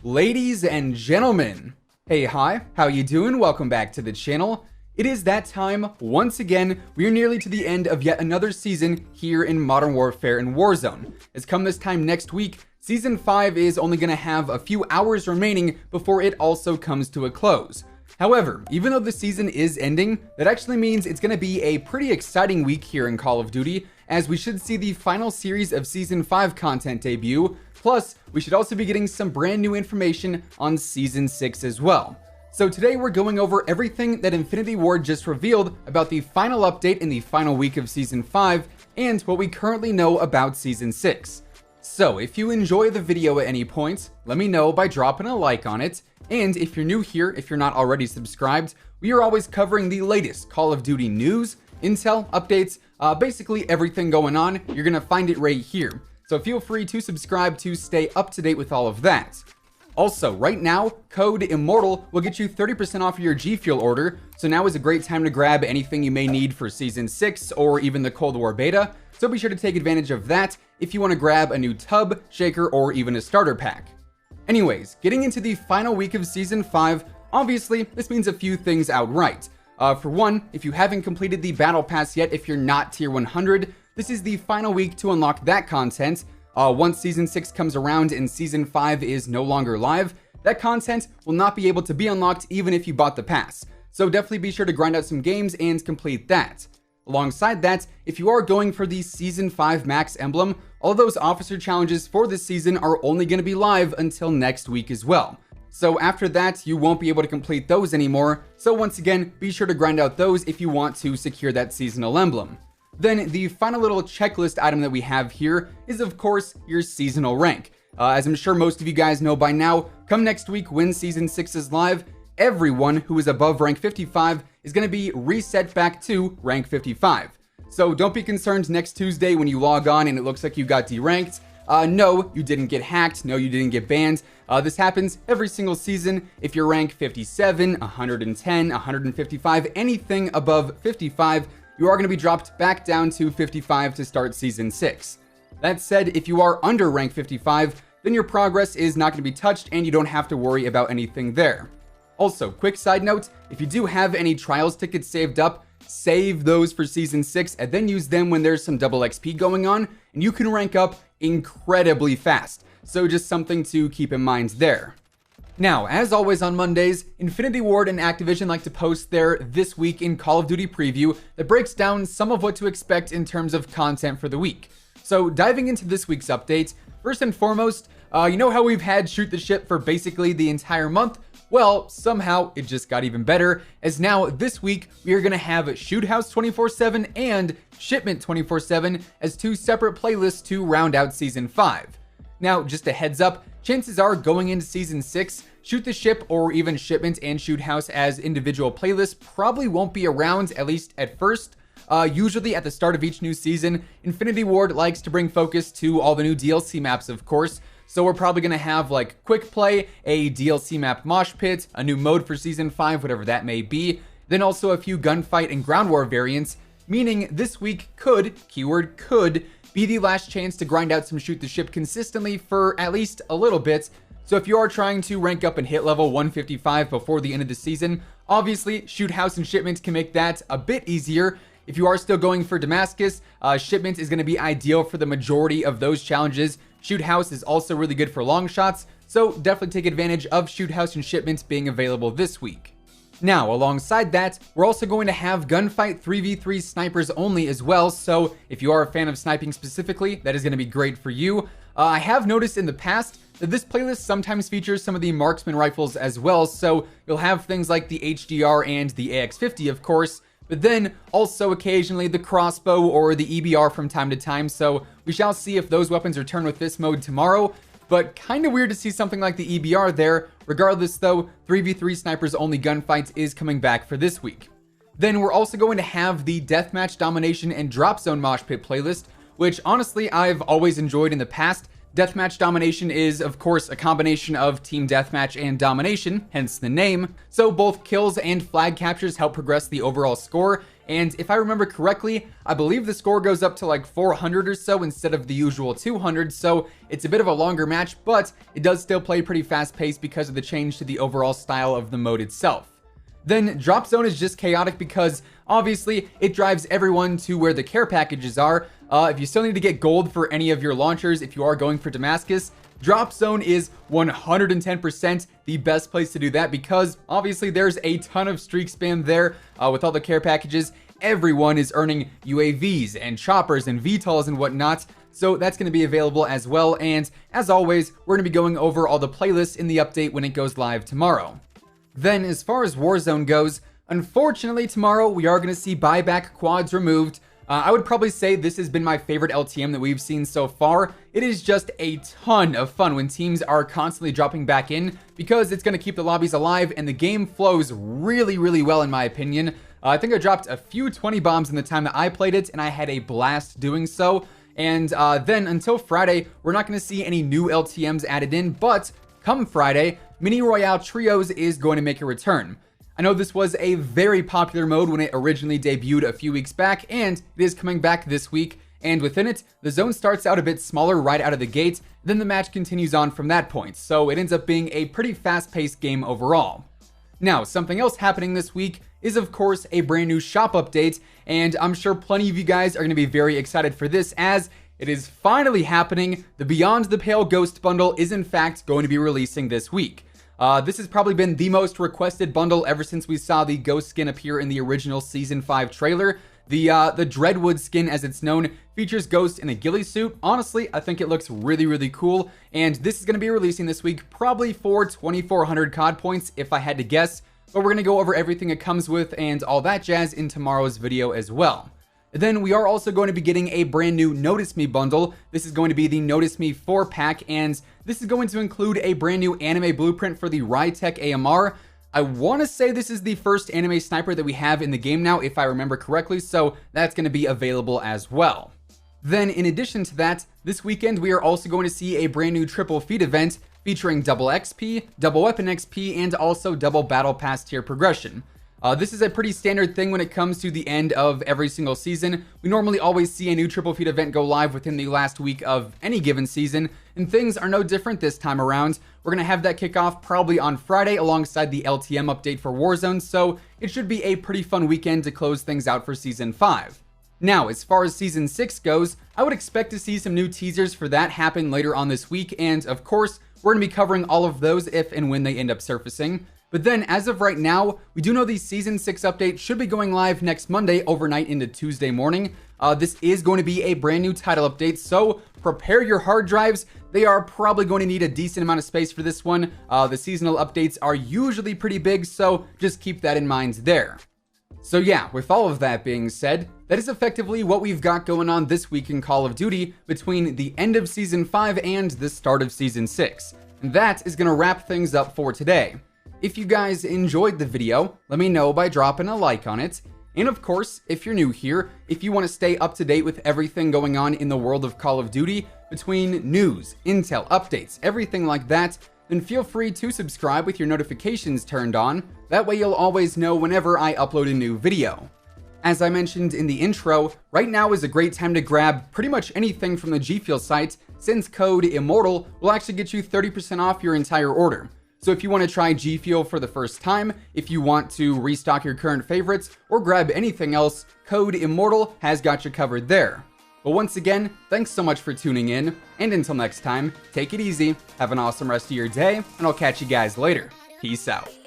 Ladies and gentlemen, hey, hi, how you doing? Welcome back to the channel. It is that time once again. We are nearly to the end of yet another season here in Modern Warfare and Warzone. As come this time next week, Season 5 is only going to have a few hours remaining before it also comes to a close. However, even though the season is ending, that actually means it's going to be a pretty exciting week here in Call of Duty, as we should see the final series of Season 5 content debut, plus we should also be getting some brand new information on Season 6 as well. So today we're going over everything that Infinity Ward just revealed about the final update in the final week of Season 5, and what we currently know about Season 6. So if you enjoy the video at any point, let me know by dropping a like on it. And if you're new here, if you're not already subscribed, we are always covering the latest Call of Duty news, intel, updates, basically everything going on. You're gonna find it right here. So feel free to subscribe to stay up to date with all of that. Also, right now, code IMMORTAL will get you 30% off your G Fuel order, so now is a great time to grab anything you may need for Season 6 or even the Cold War beta, so be sure to take advantage of that if you want to grab a new tub, shaker, or even a starter pack. Anyways, getting into the final week of Season 5, obviously, this means a few things outright. For one, if you haven't completed the Battle Pass yet, if you're not Tier 100, this is the final week to unlock that content. Once Season 6 comes around and Season 5 is no longer live, that content will not be able to be unlocked even if you bought the pass. So definitely be sure to grind out some games and complete that. Alongside that, if you are going for the Season 5 Max emblem, all those officer challenges for this season are only going to be live until next week as well. So after that, you won't be able to complete those anymore. So once again, be sure to grind out those if you want to secure that seasonal emblem. Then the final little checklist item that we have here is, of course, your seasonal rank. As I'm sure most of you guys know by now, come next week when Season 6 is live, everyone who is above rank 55 is going to be reset back to rank 55. So don't be concerned next Tuesday when you log on and it looks like you got deranked. No, you didn't get hacked. No, you didn't get banned. This happens every single season. If you're rank 57, 110, 155, anything above 55, you are going to be dropped back down to 55 to start Season 6. That said, if you are under rank 55, then your progress is not going to be touched and you don't have to worry about anything there. Also, quick side note, if you do have any trials tickets saved up, save those for Season 6 and then use them when there's some double XP going on, and you can rank up incredibly fast. So just something to keep in mind there. Now, as always on Mondays, Infinity Ward and Activision like to post their This Week in Call of Duty preview that breaks down some of what to expect in terms of content for the week. So diving into this week's update, first and foremost, you know how we've had Shoot the Ship for basically the entire month? Well, somehow it just got even better, as now this week we are going to have Shoot House 24/7 and Shipment 24/7 as two separate playlists to round out Season 5. Now, just a heads up, chances are going into Season 6, Shoot the Ship or even Shipment and Shoot House as individual playlists probably won't be around, at least at first. Usually at the start of each new season, Infinity Ward likes to bring focus to all the new DLC maps, of course. So we're probably going to have like Quick Play, a DLC map Mosh Pit, a new mode for Season 5, whatever that may be. Then also a few gunfight and ground war variants, meaning this week could, keyword could, be the last chance to grind out some Shoot the Ship consistently for at least a little bit. So if you are trying to rank up and hit level 155 before the end of the season, obviously Shoot House and Shipment can make that a bit easier. If you are still going for Damascus, Shipment is going to be ideal for the majority of those challenges. Shoot House is also really good for long shots, so definitely take advantage of Shoot House and Shipment being available this week. Now, alongside that, we're also going to have Gunfight 3v3 snipers only as well, so if you are a fan of sniping specifically, that is going to be great for you. I have noticed in the past that this playlist sometimes features some of the marksman rifles as well, so you'll have things like the HDR and the AX50, of course, but then also occasionally the crossbow or the EBR from time to time, so we shall see if those weapons return with this mode tomorrow. But kind of weird to see something like the EBR there. Regardless though, 3v3 snipers only gunfights is coming back for this week. Then we're also going to have the Deathmatch Domination and Drop Zone Mosh Pit playlist, which honestly I've always enjoyed in the past. Deathmatch Domination is, of course, a combination of Team Deathmatch and Domination, hence the name. So both kills and flag captures help progress the overall score, And if I remember correctly, I believe the score goes up to like 400 or so instead of the usual 200, so it's a bit of a longer match, but it does still play pretty fast paced because of the change to the overall style of the mode itself. Then Drop Zone is just chaotic because obviously it drives everyone to where the care packages are. If you still need to get gold for any of your launchers, if you are going for Damascus, Drop Zone is 110% the best place to do that because obviously there's a ton of streak spam there with all the care packages. Everyone is earning UAVs and choppers and VTOLs and whatnot, so that's going to be available as well. And as always, we're going to be going over all the playlists in the update when it goes live tomorrow. Then as far as Warzone goes, unfortunately tomorrow we are going to see buyback quads removed. I would probably say this has been my favorite LTM that we've seen so far. It is just a ton of fun when teams are constantly dropping back in because it's going to keep the lobbies alive and the game flows really, really well in my opinion. I think I dropped a few 20 bombs in the time that I played it and I had a blast doing so. And then until Friday, we're not going to see any new LTMs added in, but come Friday, Mini Royale Trios is going to make a return. I know this was a very popular mode when it originally debuted a few weeks back, and it is coming back this week, and within it, the zone starts out a bit smaller right out of the gate, then the match continues on from that point, so it ends up being a pretty fast-paced game overall. Now, something else happening this week is of course a brand new shop update, and I'm sure plenty of you guys are going to be very excited for this as it is finally happening. The Beyond the Pale Ghost bundle is in fact going to be releasing this week. This has probably been the most requested bundle ever since we saw the Ghost skin appear in the original Season 5 trailer. The Dreadwood skin, as it's known, features Ghost in a ghillie suit. Honestly, I think it looks really, really cool, and this is going to be releasing this week probably for 2,400 COD points if I had to guess, but we're going to go over everything it comes with and all that jazz in tomorrow's video as well. Then we are also going to be getting a brand new Notice Me bundle. This is going to be the Notice Me 4-pack, and this is going to include a brand new anime blueprint for the Rytech AMR. I want to say this is the first anime sniper that we have in the game now, if I remember correctly, so that's going to be available as well. Then in addition to that, this weekend we are also going to see a brand new triple feat event featuring double XP, double weapon XP, and also double battle pass tier progression. This is a pretty standard thing when it comes to the end of every single season. We normally always see a new triple feat event go live within the last week of any given season, and things are no different this time around. We're going to have that kick off probably on Friday alongside the LTM update for Warzone, so it should be a pretty fun weekend to close things out for Season 5. Now, as far as Season 6 goes, I would expect to see some new teasers for that happen later on this week, and of course, we're going to be covering all of those if and when they end up surfacing. But then, as of right now, we do know the Season 6 update should be going live next Monday overnight into Tuesday morning. This is going to be a brand new title update, so prepare your hard drives. They are probably going to need a decent amount of space for this one. The seasonal updates are usually pretty big, so just keep that in mind there. So yeah, with all of that being said, that is effectively what we've got going on this week in Call of Duty between the end of Season 5 and the start of Season 6. And that is going to wrap things up for today. If you guys enjoyed the video, let me know by dropping a like on it. And of course, if you're new here, if you want to stay up to date with everything going on in the world of Call of Duty, between news, intel, updates, everything like that, then feel free to subscribe with your notifications turned on. That way you'll always know whenever I upload a new video. As I mentioned in the intro, right now is a great time to grab pretty much anything from the G Fuel site, since code IMMORTAL will actually get you 30% off your entire order. So if you want to try G Fuel for the first time, if you want to restock your current favorites, or grab anything else, code IMMORTAL has got you covered there. But once again, thanks so much for tuning in, and until next time, take it easy, have an awesome rest of your day, and I'll catch you guys later. Peace out.